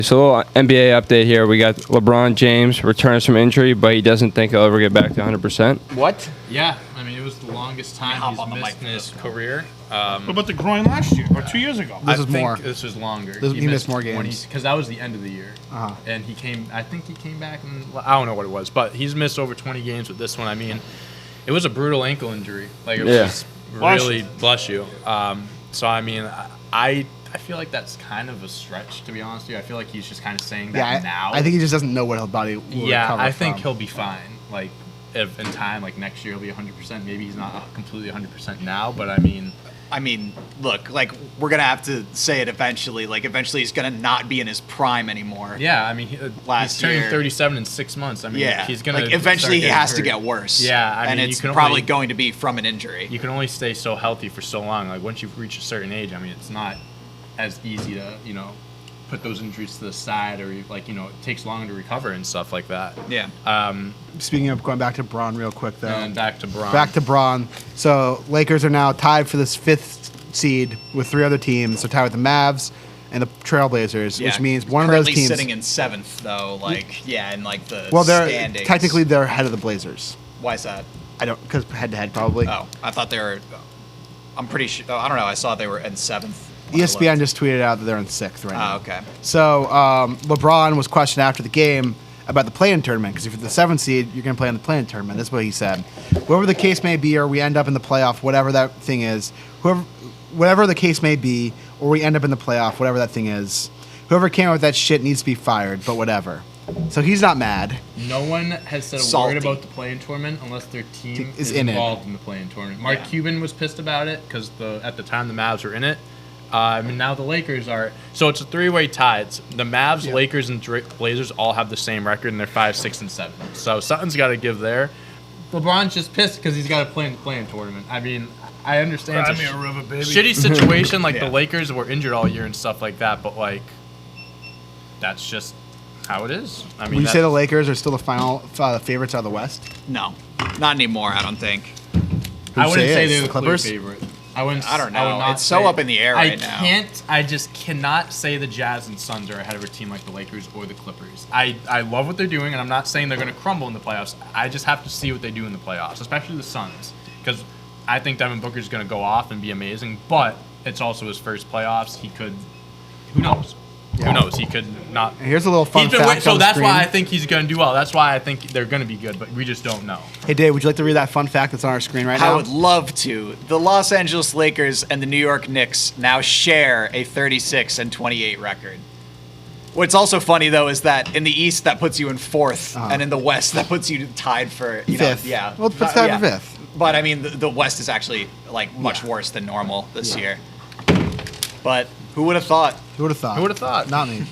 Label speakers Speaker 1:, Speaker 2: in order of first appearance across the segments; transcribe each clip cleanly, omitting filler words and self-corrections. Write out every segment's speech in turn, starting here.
Speaker 1: So, NBA update here. We got LeBron James returns from injury, but he doesn't think he'll ever get back to 100%.
Speaker 2: What?
Speaker 3: Yeah, I mean, it was the longest time he's missed in his career.
Speaker 4: What about the groin last year or 2 years ago?
Speaker 3: I think this was longer.
Speaker 4: He missed more games.
Speaker 3: Because that was the end of the year. And I think he came back, and I don't know what it was, but he's missed over 20 games with this one. I mean, it was a brutal ankle injury. Like, it was just really, bless you. So, I mean, I feel like that's kind of a stretch, to be honest with you. I feel like he's just kind of saying that now.
Speaker 2: I think he just doesn't know what his body will recover
Speaker 3: I think
Speaker 2: from.
Speaker 3: he'll be fine. Like, if in time, like next year, he'll be 100%. Maybe he's not completely 100% now, but I mean,
Speaker 5: look, like, we're going to have to say it eventually. Like, eventually he's going to not be in his prime anymore.
Speaker 3: Yeah, I mean, he's turning 37 in 6 months. I mean, he's going to...
Speaker 5: Like, eventually he has to get worse.
Speaker 3: Yeah, I mean,
Speaker 5: and it's probably going to be from an injury.
Speaker 3: You can only stay so healthy for so long. Like, once you've reached a certain age, I mean, it's not as easy to, put those injuries to the side, or like, it takes longer to recover and stuff like that.
Speaker 5: Yeah.
Speaker 2: Speaking of going back to Braun real quick, though.
Speaker 3: And back to Braun.
Speaker 2: Back to Braun. So Lakers are now tied for this 5th seed with 3 other teams. They're tied with the Mavs and the Trailblazers, which means one of those teams
Speaker 5: sitting in 7th, though. Like, in like the
Speaker 2: standings. Technically they're ahead of the Blazers.
Speaker 5: Why is that?
Speaker 2: Because head-to-head probably.
Speaker 5: Oh, I thought they were. I'm pretty sure. I don't know. I saw they were in 7th.
Speaker 2: ESPN just tweeted out that they're in 6th right now.
Speaker 5: Oh, okay.
Speaker 2: So LeBron was questioned after the game about the play-in tournament, because if you're the 7th seed, you're going to play in the play-in tournament. That's what he said. Whatever the case may be, or we end up in the playoff, whatever that thing is, whatever the case may be, or we end up in the playoff, whatever that thing is, whoever came up with that shit needs to be fired, but whatever. So he's not mad.
Speaker 3: No one has said a word about the play-in tournament unless their team is involved in the play-in tournament. Mark Cuban was pissed about it because at the time the Mavs were in it. I mean, now the Lakers are. So it's a 3-way tie. It's the Mavs, Lakers, and Blazers all have the same record, and they're 5, 6, and 7. So something's got to give there. LeBron's just pissed because he's got to play in the play-in tournament. I mean, I understand it's a shitty situation. Like, the Lakers were injured all year and stuff like that, but, like, that's just how it is. I mean,
Speaker 2: would you say the Lakers are still the final favorites out of the West?
Speaker 5: No, not anymore, I don't think.
Speaker 3: I wouldn't say they're the Clippers favorite. I
Speaker 5: don't know. It's so up in the air right now.
Speaker 3: I just cannot say the Jazz and Suns are ahead of a team like the Lakers or the Clippers. I love what they're doing, and I'm not saying they're going to crumble in the playoffs. I just have to see what they do in the playoffs, especially the Suns, because I think Devin Booker's going to go off and be amazing, but it's also his first playoffs. He could, who knows? Yeah. Who knows? He could not.
Speaker 2: And here's a little fun fact.
Speaker 3: So that's why I think he's going to do well. That's why I think they're going to be good, but we just don't know.
Speaker 2: Hey, Dave, would you like to read that fun fact that's on our screen right now?
Speaker 5: I would love to. The Los Angeles Lakers and the New York Knicks now share a 36-28 record. What's also funny, though, is that in the East, that puts you in 4th, and in the West, that puts you tied for
Speaker 2: 5th. Well, it puts tied for 5th.
Speaker 5: But, I mean, the West is actually, like, much worse than normal this year. But who would have thought?
Speaker 2: Who would have thought?
Speaker 3: Who would have thought?
Speaker 2: Not me.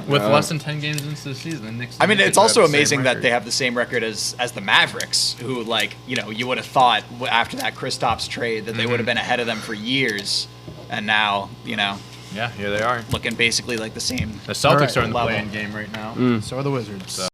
Speaker 3: With less than 10 games into the season, the Knicks.
Speaker 5: I mean, it's also amazing that they have the same record as the Mavericks, who, like, you would have thought after that Kristaps trade that they would have been ahead of them for years, and now,
Speaker 3: Yeah, here they are.
Speaker 5: looking basically like the same.
Speaker 3: The Celtics are in the play-in game right now.
Speaker 2: So are the Wizards.